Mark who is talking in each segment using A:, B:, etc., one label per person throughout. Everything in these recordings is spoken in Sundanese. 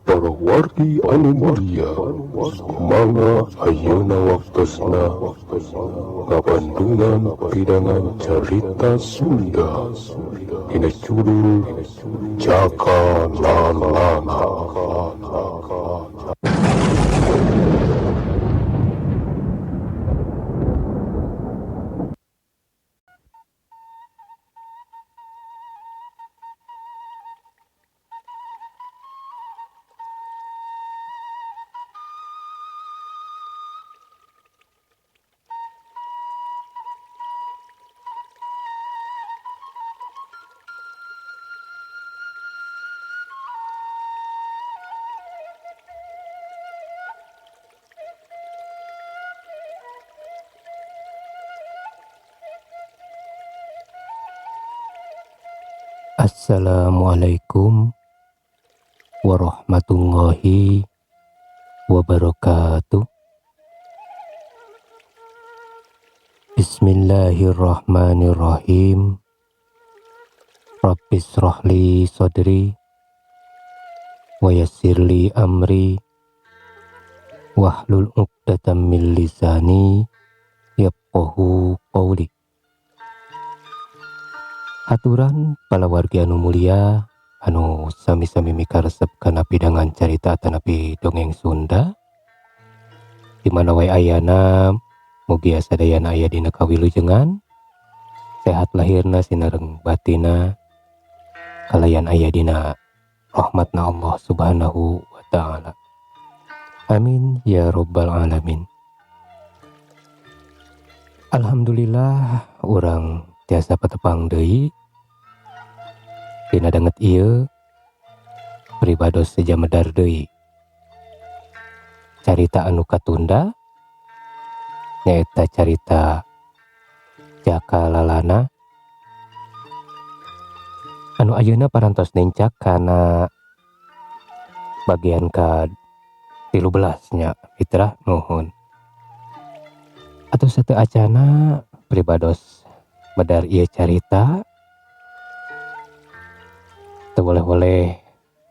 A: Para wargi anu mulia, kumanga ayeuna waktosna ngabandungan pidangan carita Sunda dina judul Jaka Lalana.
B: Assalamualaikum warahmatullahi wabarakatuh. Bismillahirrahmanirrahim. Rabbis shrahli sadri wa yassirli amri wahlul 'uqdatam min lisani yafqahu qawli. Aturan pala wargi anu mulia anu sami-sami mikaresep kana pidangan carita tanapi dongeng Sunda di mana wae ayana mugi sadayana aya dina kawilujengan sehat lahirna sinareng batina kalayan aya dina rahmatna Allah Subhanahu wa taala. Amin ya rabbal alamin. Alhamdulillah urang tiasa patepang deui dina danget ieu pribados sejamedar deui carita anu katunda nyaeta carita Jaka Lalana anu ayeuna parantos nencak kana bagian ka 13 nya fitrah nuhun atos sateu acana pribados medar ieu carita teu boleh-boleh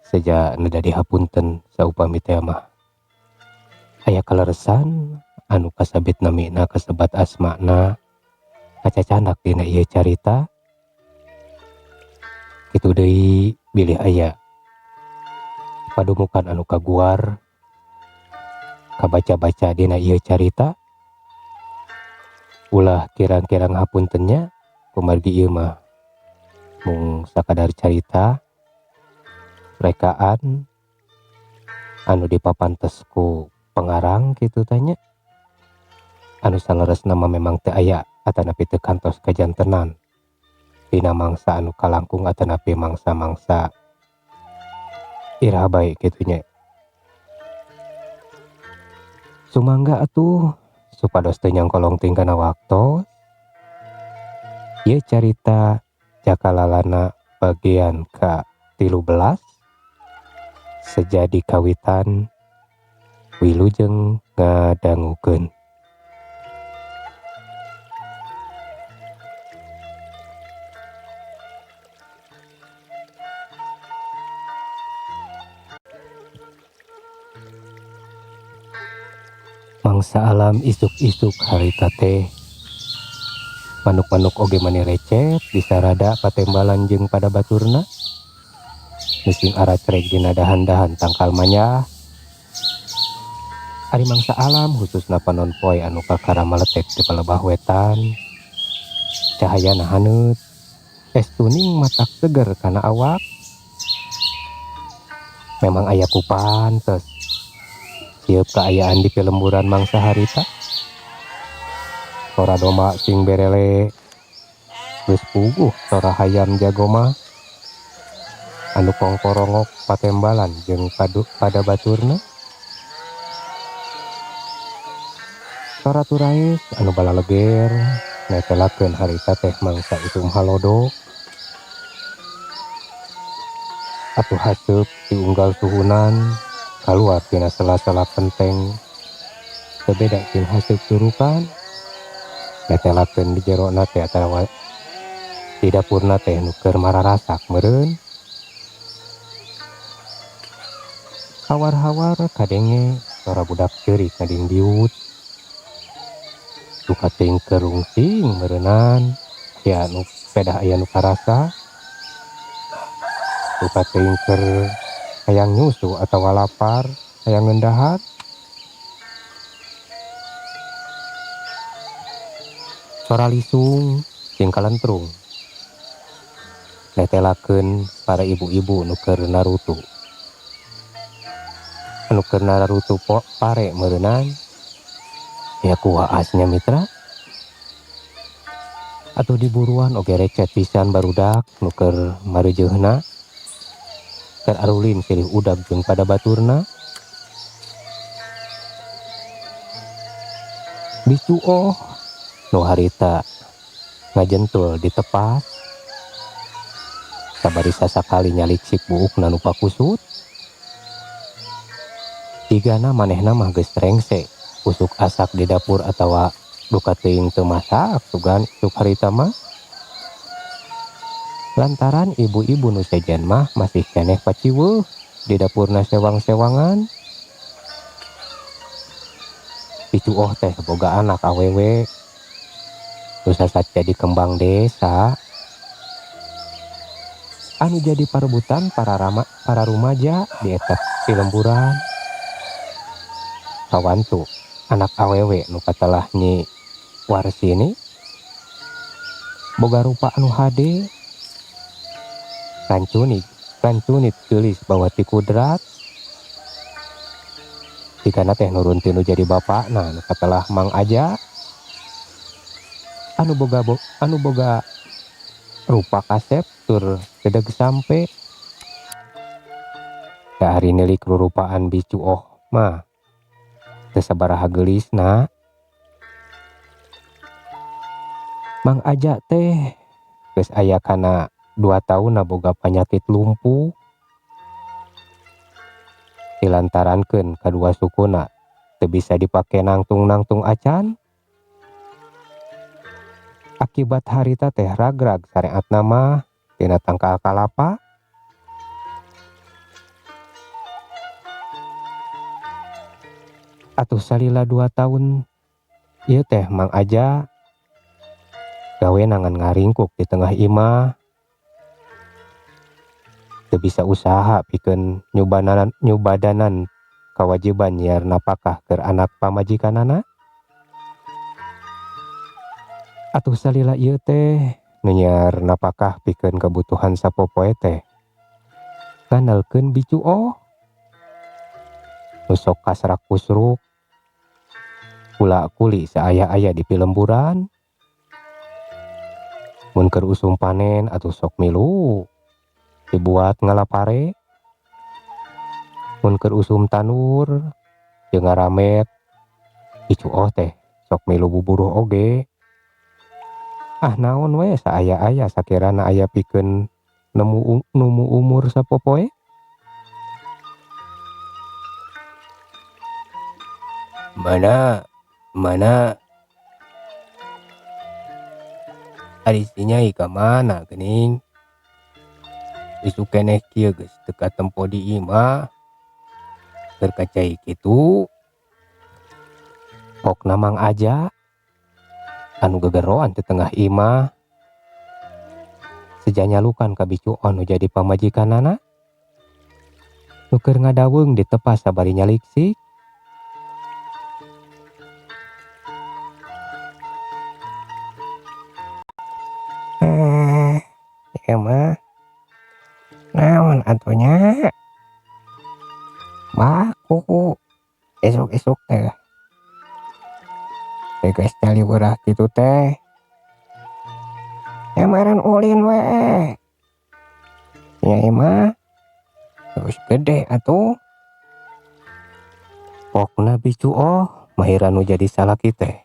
B: seja nu dadi hapunten saupami teh mah aya kaleresan anu kasabit namina kasebat asmana kacacanak dina ieu carita kitu deui bilih aya padumukan anu kaguar kabaca-baca dina ieu carita ulah kirang-kirang hapuntennya kumargi ieu mah mung sakadar carita rekaan anu dipapantes ku pengarang kitu tanya anu saleres nama memang teu aya atanapi teu kantos kajantenan dina mangsa anu kalangkung atanapi mangsa-mangsa iraha bae kitu nya. Sumangga atuh supados teu nyangkolong tingkana waktos ieu carita Jaka Lalana bagian ka 13 sejadi kawitan wilujeng ngadangukeun. Mangsa alam isuk-isuk harita teh manuk-manuk oge mani recet disarada patembalan jeung pada baturna musim aracrek dina dahan-dahan tangkal manyah. Ari mangsa alam khususna panon poe anu kakara maletek di palebah wetan cahayana haneut estuning matak seger kana awak memang aya ku pantes sieup kaayaan di pelemburan mangsa harita sora domba sing berele geus puguh sora hayam jagoma anu kongkorongok patembalan jeung pada baturna sora turais anu balaleger netelakeun harita teh mangsa isum halodok atuh haseup diunggal suhunan kaluar tina sela-sela penteng tebeda jeung haseup surukan netelakeun di jerona teh atawa di dapurna teh nu keur mararasak meureun Hawar-hawar kadenge suara budak ceurik ngadingdiut. Duka teuing kerungsing meureunnan aya nu pedah aya nu karasa. Duka teuing keur hayang nyusu atawa lapar, hayang ngeundahan. Suara lisung jeung kalentrung netelakeun para ibu-ibu nu keur narutu. Anu keur narutu pare meureunnan ya kumaha asnya mitra. Atuh diburuan oge recet pisan barudak nu keur mareujeunna. Keur arulin silih udag jeung pada baturna. Bisu nu harita ngajentul ditepas. Sabari sasakali nyaliksik buukna nu pakusut. Tigana manehna mah geus rengse usuk asak di dapur atawa duka teuing teu masak sugan isuk harita mah. Lantaran ibu-ibu nu sejen mah masih keneh paciweuh di dapurna sewang-sewangan. Picuoh teh boga anak awewe nu sasat jadi kembang desa. Anu jadi parebutan para rumaja di eta Pilemburan. Kawantu anak awewe nu katelah Nyi Warsini boga rupa anu hade. Kancunit geulis bawa ti kudrat. Tikana teh nurun ti nu jadi bapakna nu katelah Mang Aja. Anu boga rupa kasep tur dedeg sampe. Da ari nilik rurupaan Bicuoh mah teu sabaraha geulisna. Mang Aja teh geus aya kana 2 taunna boga panyakit lumpuh. Dilantarankeun kadua sukuna teu bisa dipake nangtung-nangtung acan. Akibat harita teh ragrag sareatna mah tina tangkal kalapa. Atuh salila 2 tahun ieu teh Mang Aja gawe nangan ngaringkuk di tengah imah. Teu bisa usaha pikeun nyubadanan kawajiban nyiar napakah keur anak pamajikanana. Atuh salila ieu teh nu nyiar napakah pikeun kebutuhan sapopoe teh ngandalkeun Bicuoh nu sok kasrak kusruk kula-kuli saaya-aya di Pilemburan. Mun keur usum panen atuh sok milu dibuat ngalapare. Mun keur usum tanur jeung ngaramet Bicuoh teh sok milu buburuh oge. Ah naon we saaya-aya sakirana aya pikeun nemu umur sapopoe. Mana ari si Nyai ka mana geuning? Isuk keneh kieu geus teu katempo di imah. Keur kacai kitu pokna Mang Aja anu gegeroan di tengah imah seja nyalukan ka Bicuoh nu jadi pamajikanana nu keur ngadaweung ditepas sabari nyaliksik. Ieu mah naon atunya? Baku esuk-esuk teh geus caliweurah kitu teh. Nyamaran ulin we. Nyai mah geus gede atuh. Pokna Bicuoh mahir anu jadi salaki teh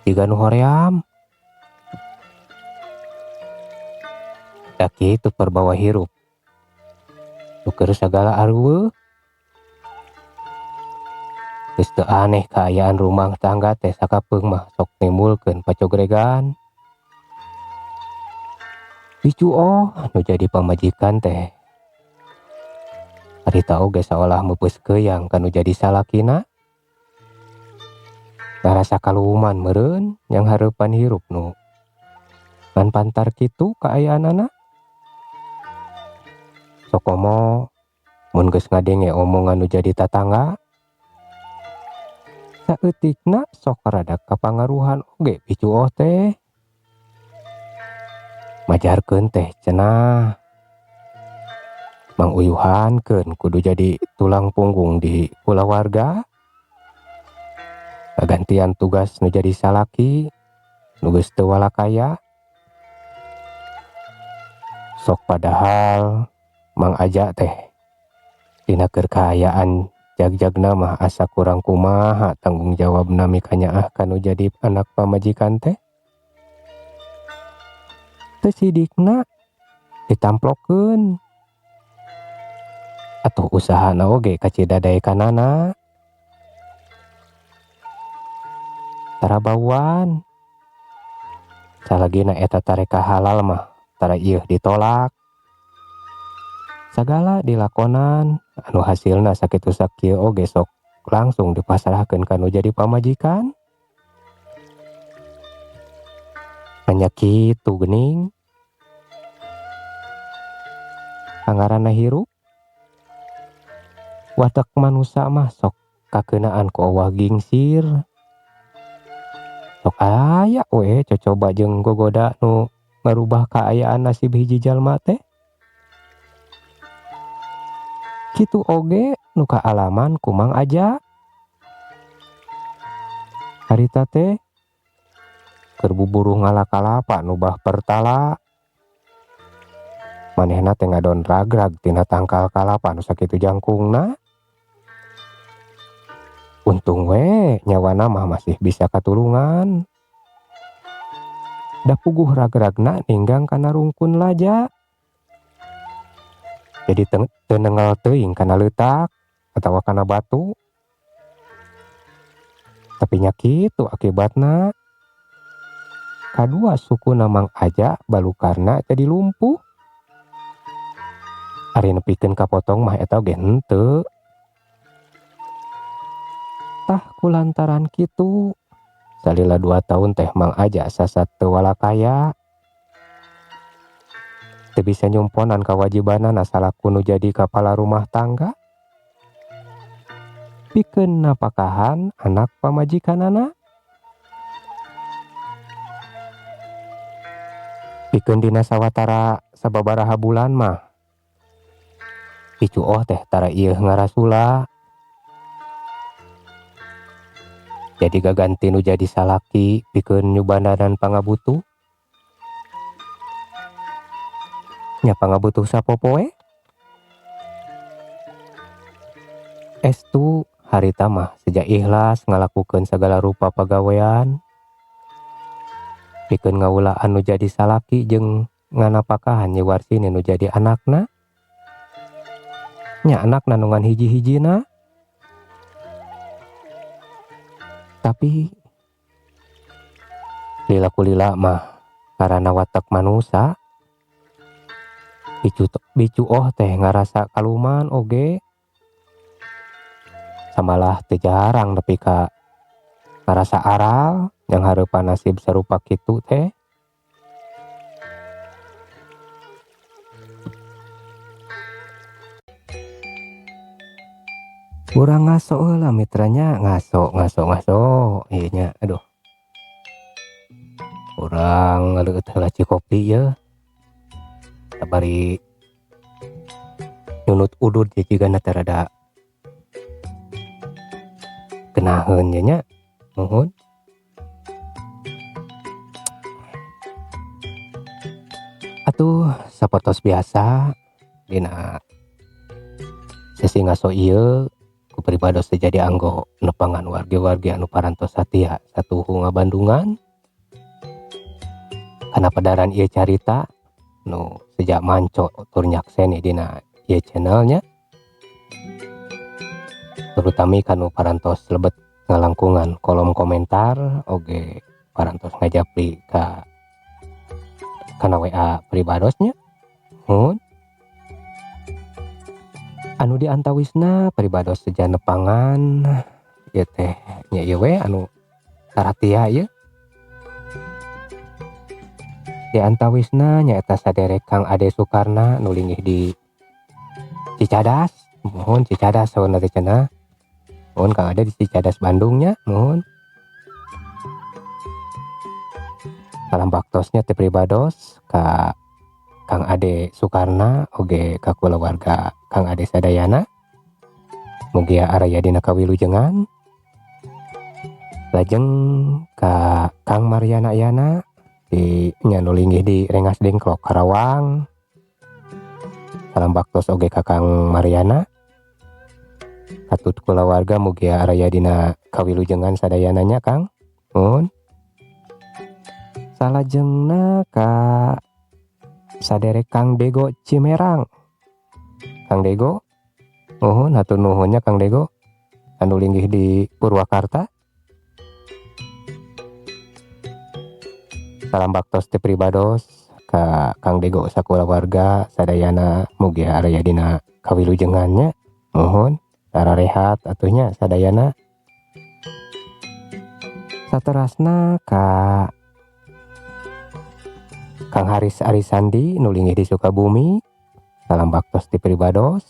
B: jiga nu hoream. Da kitu perbawa hirup nu keur sagala arweuh. Geus teu aneh kaayaan rumah tangga teh sakapeung mah sok nimbulkeun pacogregan. Bicuoh nu jadi pamajikan teh Harita oge seolah meupeus keuyang kanu jadi salakina. Ngarasa kaluman meureun yang hareupan hirup nu ngan pantar kitu kaayaanana. Sok komo mun geus ngadenge omongan nu jadi tatangga, saeutikna sok rada kapangaruhan oge picuoh teh. Majarkeun teh cenah. Manguyuhankeun kudu jadi tulang punggung di kulawarga. Kagantian tugas nu jadi salaki nu geus teu walakaya. Sok padahal Mang Aja teh dina keur kaayaan jag-jagna mah asa kurang kumaha tanggung jawabna mikanyaah kanu jadi anak pamajikan teh. Teu sidikna ditamplokeun atuh usahana oge kacidadaekanana. Tara bauan salagina eta tareka halal mah tara ieuh ditolak. Sagala dilakonan anu hasilna sakitu sakieu oge sok langsung dipasrahkeun kanu jadi pamajikan. Hanya kitu geuning pangaranna hirup. Watak manusia mah sok kakeunaan ku Allah gingsir. Sok aya we cocoba jeung gogoda nu ngarubah kaayaan nasib hiji jalma teh. Kitu oge nu kaalaman ku Mang Aja. Harita teh keur buburu ngala-kalapa nu bah pertala. Manehna teh ngadon ragrag tina tangkal kalapa nu sakitu jangkungna. Untung we nyawana mah masih bisa katulungan. Da puguh ragragna ninggang kana rungkun laja. Jadi teu neungel teuing kana leutak atawa kana batu. Tapi nya kitu akibatna. Kadua sukuna Mang Aja balukarna jadi lumpuh. Ari nepikeun kapotong mah eta oge henteu. Tah kulantaran kitu salila 2 tahun teh Mang Aja sasat teu walakaya. Teu bisa nyumponan kawajibanana salaku nu jadi kapala rumah tangga. Pikeun napakahan anak pamajikanana. Pikeun dina sawatara sababaraha bulan mah picuoh teh tara ieuh ngarasula. Jadi gaganti nu jadi salaki pikeun nyubananan pangabutuh. Nya pangabutuh sapopoe. Estu harita mah sejak ikhlas ngalakukeun sagala rupa pagawean. Pikeun ngawulaan nu jadi salaki jeung nganapakahan nyewarsini nu jadi anakna. Nya anakna nu ngan hiji-hijina. Tapi lila kulila mah karana watak manusia. Bicuoh teh ngarasa kaluman oge. Samalah teu jarang nepi ka ngarasa aral yang hareupan nasib sarupa kitu teh. Urang ngaso heula mitranya ngaso. Ieu nya aduh. Urang ngaleueut heula cikopi ye. Sabari nyunut udud jigana teh rada geunaheun nya. Nuhun. Atuh sapertos biasa dina sesi ngaso ieu ku pribados teh jadi anggo nepangan wargi-wargi anu parantos satia satuhu ngabandungan. Kana padaran ieu carita nu sejak manco tur nyakseni dina ieu channelnya. Terutami kanu parantos lebet ngalangkungan kolom komentar oge parantos ngajapri ka kana WA pribadosnya. Anu diantawisna peribados seja nepangan ieu teh nya ieu we anu taratia ieu. Diantawisna nyaeta saderek Kang Ade Sukarna nu linggih di Cicadas. Mohon Cicadas saurna teh cenah. Mohon Kang Ade di Cicadas Bandungnya, mohon. Salam baktosnya teh pribados ka Kang Ade Sukarna oge ka kulawarga Kang Ade sadayana. Mugia araya dina kawilujengan. Lajeng ka Kang Mariana Ayana di nya nu linggih di Rengas Dengklok Karawang. Salam baktos oge ka Kang Mariana. Katut kulawarga mugia araya dina kawilujengan sadayananya Kang. Nuhun. Salajengna ka saderek Kang Dego Cimerang. Kang Dego, nuhun hatur nuhunnya Kang Dego anu linggih di Purwakarta. Salam baktos teh pribados ka Kang Dego sakulawarga sadayana mugia araya dina kawilujengannya. Nuhun sararehat atuhnya sadayana. Saterasna ka Kang Haris Arisandi nu linggih di Sukabumi. Salam baktos ti pribados.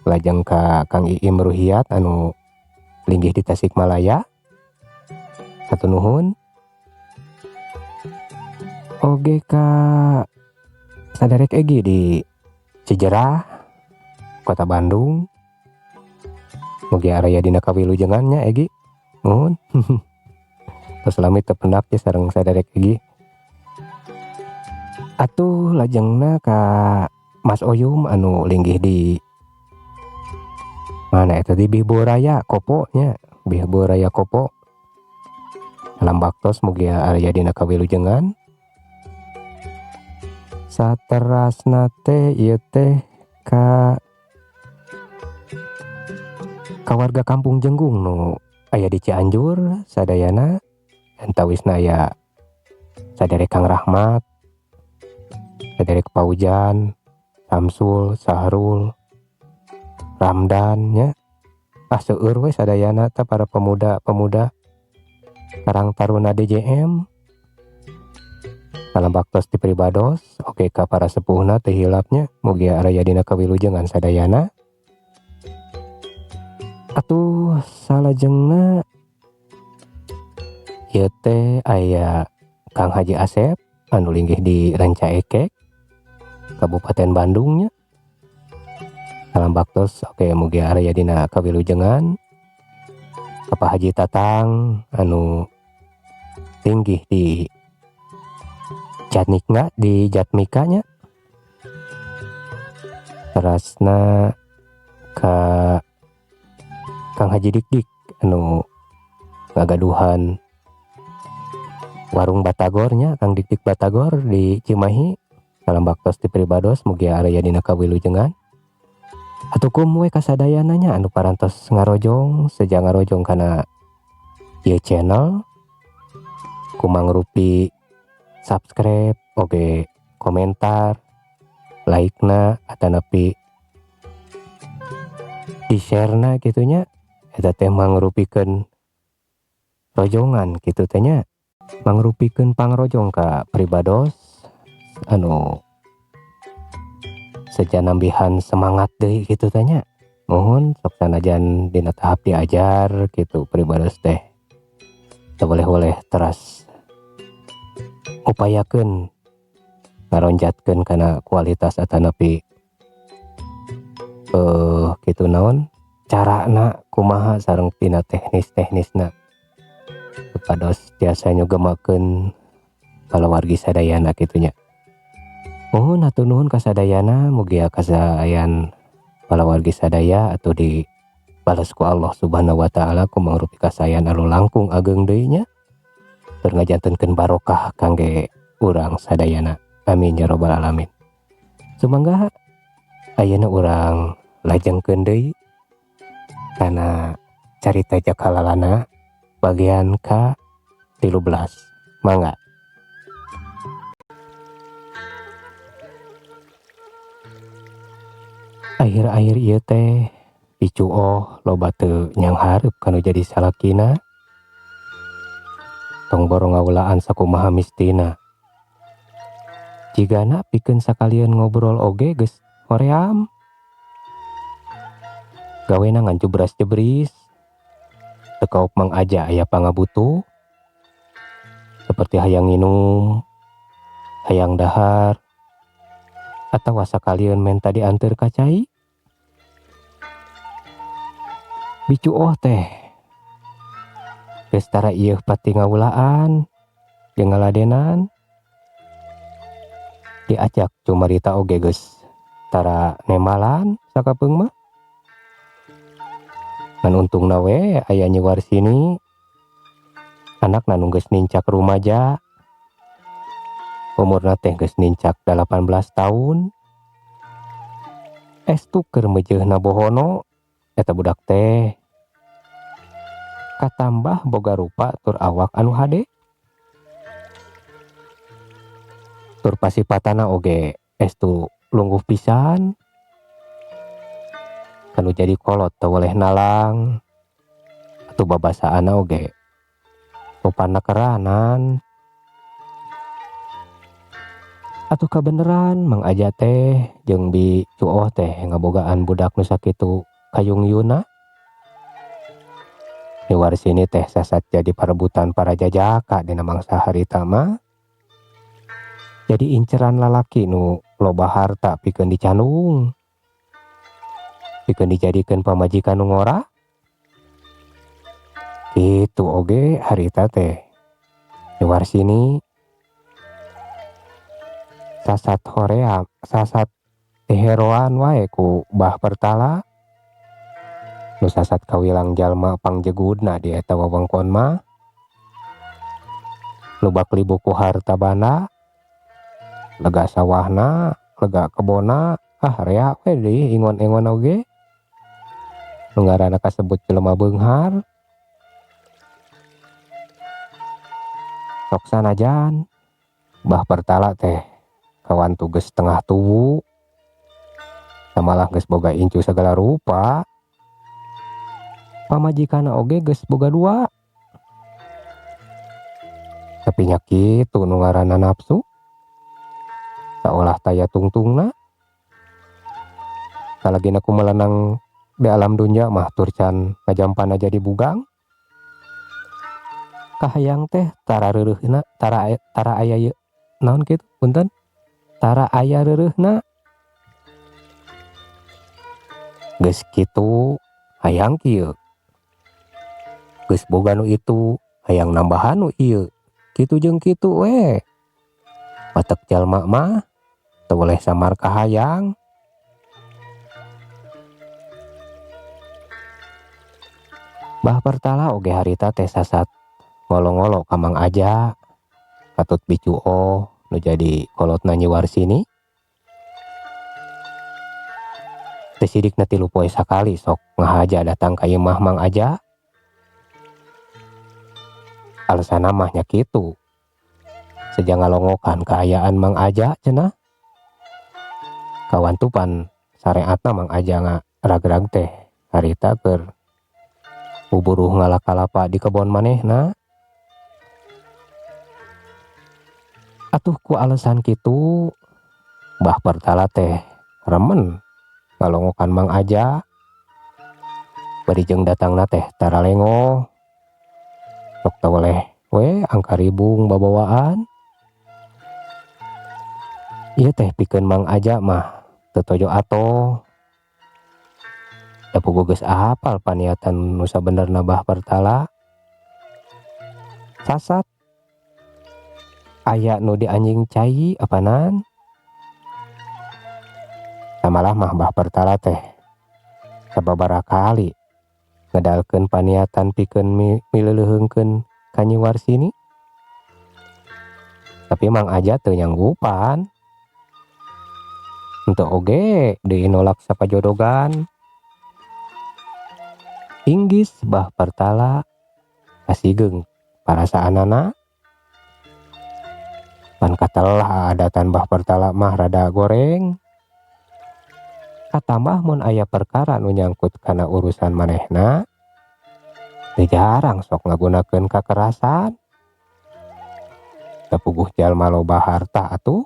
B: Lajeng ka Kang Iim Ruhiat anu linggih di Tasikmalaya. Hatur nuhun. Oge ka saderek Egi di Cijerah Kota Bandung. Mugi araya dina kawilujengannya Egi. Nuhun. Tos lami teu pendak sareng saderek Egi. Atuh lajengna ka Mas Oyum anu linggih di mana eta di Biboraya Kopo nya, Biboraya Kopo. Salam baktos mugia araya dina kawilujengan. Saterasna teh ieu teh ka warga Kampung Jenggung nu aya di Cianjur sadayana. Antawisna aya saderek Kang Rahmat, saderek Paujan, Samsul, Sahrul, Ramdan nya. Seueur we sadayana teh para pemuda-pemuda Karang Taruna DJM. Salam baktos ti pribados oge ka para sepuhna teh hilapnya mugia araya dina kawilujengan sadayana. Atuh salajengna ieu teh aya Kang Haji Asep anu linggih di Ranca Ekek Kabupaten Bandungnya. Salam baktos oke mugia araya dina kawilujengan. Bapak Haji Tatang anu linggih di Jatmikanya. Terasna ka Kang Haji Dik anu ngagaduhan warung Batagornya, Kang Dik Batagor di Cimahi. Salam baktos ti pribados mugia araya dina kawilujengan. Atukum we kasadayananya anu parantos ngarojong seja ngarojong kana ieu channel kumangrupi subscribe oge komentar like-na atanapi di share-na gitunya. Eta teh mangrupikeun rojongan kitu teh nya, mangrupikeun pangrojong ka pribados anu seja nambihan semangat deui kitu teh nya. Mohon sok sanajan dina tahap diajar kitu pribados teh teu boleh teras upayakeun ngaronjatkeun kana kualitas atanapi kitu naon carana kumaha sareng tina teknisna supados tiasa nyogemakeun kalawargi sadayana kitunya. Mohon hatur nuhun kasadayana mugia kasayan kalawargi sadaya atuh di balas ku Allah Subhanahu wa taala kumangrupi kasayan anu langkung ageng deui nya. Tur ngajantenkeun barokah kangge urang sadayana. Amin ya rabbal alamin. Sumangga ayeuna urang lajengkeun deui kana carita jakalalana bagian ka-13. Mangga. Akhir-akhir ieu teh picuoh loba teu nyang hareup kanu jadi salakina. Tong borong ngawulaan sakumaha mistina. Jigana pikeun sakalian ngobrol oge geus hoream. Gawena ngan jebras-jebris. Teu kaok Mang Aja aya pangabutuh. Seperti hayang nginum, hayang dahar, atawa sakalian menta dianteur ka cai. Bicuoh teh geus tara ieu pati ngawulaan jeung ngaladenan. Diajak cumarita oge geus tara nemalan sakapeung mah. Ngan untungna we aya Nyi Warsini, anakna nu geus nincak rumaja. Umurna teh geus nincak 18 tahun. Estu keur meujeunna bohono eta budak teh. Katambah boga rupa tur awak anu hade. Tur pasipatana oge estu lungguh pisan. Kanu jadi kolot teu weleh nalang. Atuh babasaana oge sopanna keranan. Atuh kabeneran Mang Aja teh jeung Bicuoh teh ngabogaan budak nu sakitu kayungyuna. Nyi Warsini teh sasat jadi parebutan para jajaka dina mangsa harita mah. Jadi inceran lalaki nu loba harta pikeun dicandung. Pikeun dijadikeun pamajikan nu ngora. Kitu oge harita teh. Nyi Warsini sasat hoream, sasat heroan wae ku Bah Pertala. Nu sasat kawilang jalma pangjegudna di eta wewengkon mah. Nu baklibu ku harta banda, lega sawahna, lega kebona, rea we deui ingon-ingon oge. Nu ngaranna kasebut jelema beunghar. Sok sanajan Bah Pertala teh kawan tugas tengah tuwu. Samalah geus boga incu segala rupa. Pamajikanna oge geus boga 2. Tapi nya kitu nu ngaranna nafsu. Saolah taya tungtungna. Salagina kumelenang di alam dunya mah tur can ngajampana jadi bugang. Kahayang teh tara reureuhna, tara aya ieu naon kitu punten. Tara aya reureuhna. Geus kitu hayang kieu. Geus boga nu itu hayang nambahan nu ieu. Kitu jeung kitu we. Matek jalma mah teu boleh samar kahayang. Bah Pertala oge harita teh sasat ngolo-ngolo ka Mang Aja. Katut Bicuoh nu jadi kolotna Nyi Warsini. Teu sidikna 3 poe sakali sok ngahaja datang ka imah Mang Aja. Alasanna mah nya kitu. Seja ngalongokan kaayaan Mang Aja cenah. Kawantupan sareatna Mang Aja ngaragrag teh harita keur buburuh ngalakalapa di kebon manehna. Atuh ku alasan kitu Bah Pertala teh remen ngalongokan Mang Aja. Bari jeung datangna teh tara lengo. Sok teu weleh we angkaribung babawaan. Ieu teh pikeun Mang Aja mah teu tojo ato. Da puguh geus apal paniatan nu sabenerna Bah Pertala. Sasat aya nu dianjing cai apanan. Samalah mah Bah Pertala teh sababaraha kali ngedalkeun paniatan pikeun mileuleungkeun ka Nyi Warsini. Tapi Mang Aja teu nyanggupan. Henteu oge deui nolak sapajodogan. Inggis Bah Pertala kasigeung parasaanana. Pan katelah adatan Bah Pertala mah rada goreng. Katambah mun aya perkara nu nyangkut kana urusan manehna, teu jarang sok ngagunakeun kakerasan. Sapuguh jalma loba harta atuh.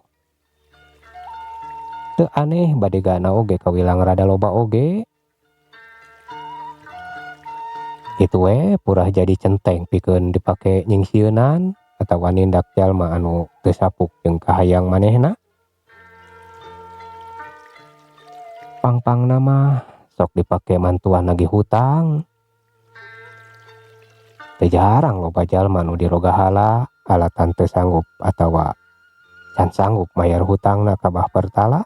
B: Teu aneh badegana oge kawilang rada loba oge. Kitu we purah jadi centeng pikeun dipake nyingsieunan atawa nindak jalma anu teu sapuk jeung kahayang manehna. Pangpangna mah sok dipake mantuan nagih hutang. Teu jarang loba jalma nu diroga hala alatan teu sanggup atawa can sanggup mayar hutangna ka bah pertala.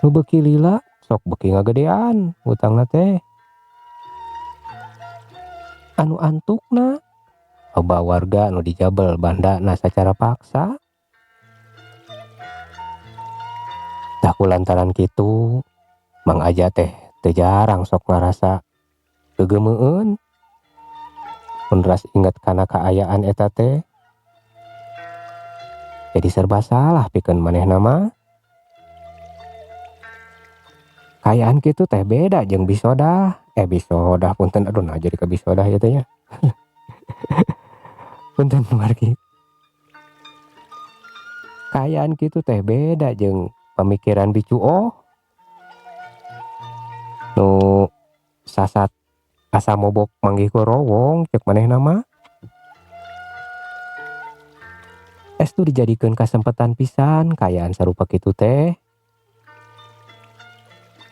B: Nu beuki lila sok beuki ngagedean hutangna teh. Anu antukna loba warga nu dijabel bandana sacara paksa. Tah kulantaran kitu Mang Aja teh teu jarang sok ngarasa gegeumeueun. Mun ras inget kana kaayaan eta teh jadi serba salah pikeun manehna mah. Kaayaan kitu teh beda jeung bisodah. Bisodah punten, aduh nah jadi ke bisodah ieu teh nya. Punten margi. Kaayaan kitu teh beda jeung pamikiran bicuoh. Nu sasat asa mobok manggih ku rowong ceuk manehna mah. Estu dijadikeun kasempatan pisan kaayaan sarupa kitu teh.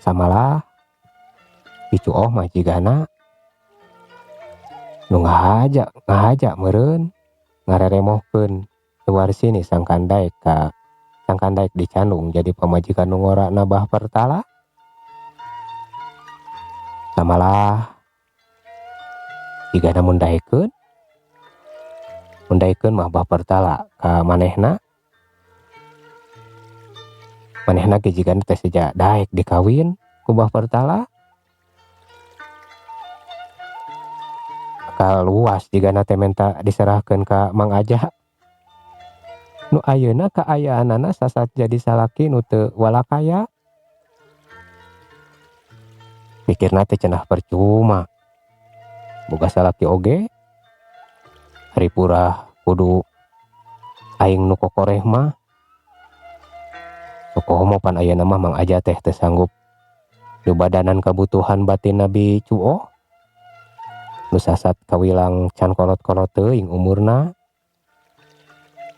B: Samalah bicuoh mah jigana nu ngahaja meureun ngareremohkeun luar sini sangkan daek di Candung jadi pamajikan nu ngorana bah pertala. Samalah jigana mun daekeun mah bah pertala ka manehna ge jigana teh seja daek dikawin ku bah pertala. Luas jigana teh menta diserahkeun ka Mang Aja. Nu ayeuna kaayaanana sasat jadi salaki nu teu walakaya. Pikirna teh cenah percuma. Boga salaki oge. Haripurah kudu aing nu kokoreh mah. Sakomo pan ayeuna mah Mang Aja teh teu sanggup nyubadanan kabutuhan batin Nabi Cuoh. Nu sasat kawilang can kolot-kolot teuing umurna.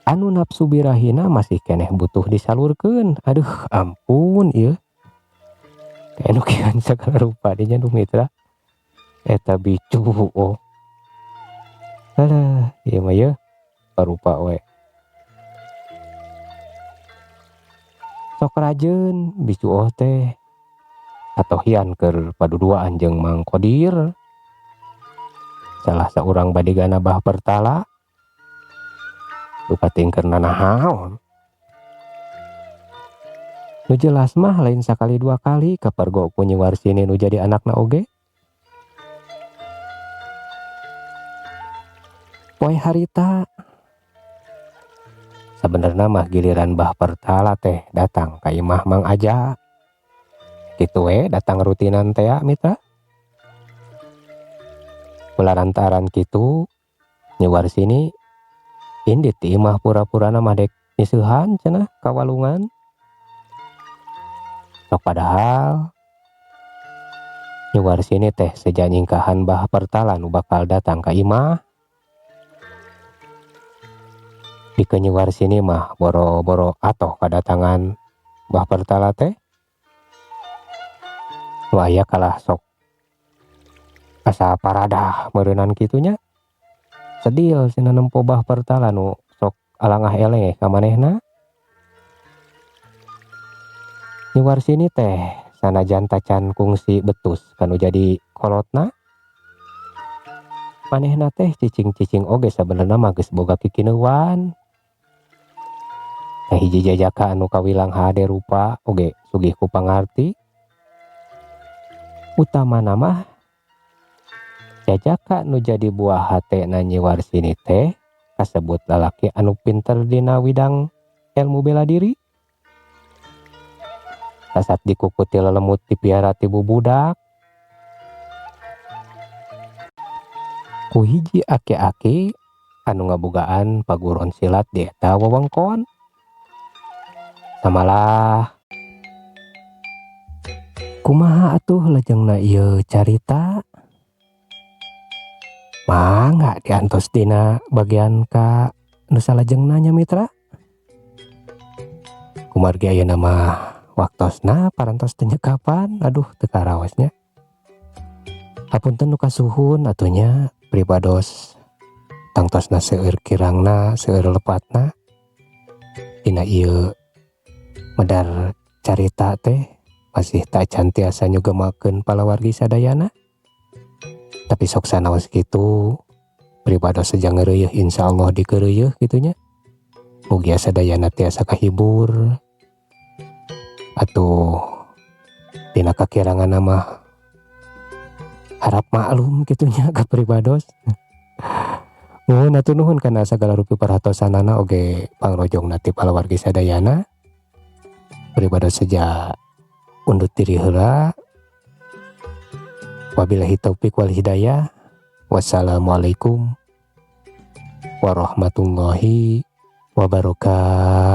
B: Anu nafsu birahina masih keneh butuh disalurkeun. Aduh ampun ieu. Kaenukeun sagala rupa dinya nu mitra. Eta bicuoh. Alah, ieu mah yeuh parupa we. Sok rajeun bicuoh teh atohian keur paduduaan jeung Mang Kodir. Salah saurang badigana bah pertala. Lupatingkeun naon. Nu jelas mah lain sakali dua kali kapargo ku Nyi Warsini nu jadi anakna oge. Poe harita sabenerna mah giliran bah pertala teh datang ka imah Mang Aja. Kitu we datang rutinan teh mitra. Kulantaran kitu Nyi Warsini indit di imah pura-purana mah dek nyiseuhan cenah kawalungan. Sok padahal Nyi Warsini teh seja nyingkahan bah pertala nu bakal datang ka imah. Pikeun Nyi Warsini mah boro-boro atoh kadatangan bah pertala teh. Nu aya kalah sok asa paradah meureunan kitunya. Sedil cenah nempo bah pertala nu sok alangah eleh ka manehna. Nyi Warsini teh sanajan tacan kungsi betus kanu jadi kolotna. Manehna teh cicing-cicing oge sabenerna mah geus boga kikineuan. Hiji jajaka anu kawilang hade rupa oge sugih ku pangarti. Utamana mah jajaka nu jadi buah hatena Nyi Warsini teh kasebut lalaki anu pinter dina widang ilmu bela diri. tasat dikukuti lelemut dipiara ti bubudak. Ku hiji ake-ake anu ngabogaan paguron silat di eta wewengkon. Samalah kumaha atuh lajengna ieu carita? Mangga diantos dina bagian ka nu salajengna nya mitra. Kumargi ayeuna mah waktosna parantos teu nyekapan. Aduh teu karawasnya. Hapunten nu kasuhun atunya pribados tangtosna seueur kirangna seueur lepatna dina ieu medar carita teh masih tak cantiasa nyugemakeun palawargi sadayana. Tapi sok sanaos kitu pribados saja ngeureueuh insyaallah dikeureueuh gitunya. Mugia sadayana tiasa kahibur atuh dina kakirangan mah harap maklum gitunya ka pribados. Nuhun atuh nuhun kana sagala rupi paratosanana oge pangrojongna ti palawargi sadayana. Pribados saja undur diri heula. Wabillahi taufik wal hidayah. Wassalamualaikum warahmatullahi wabarakatuh.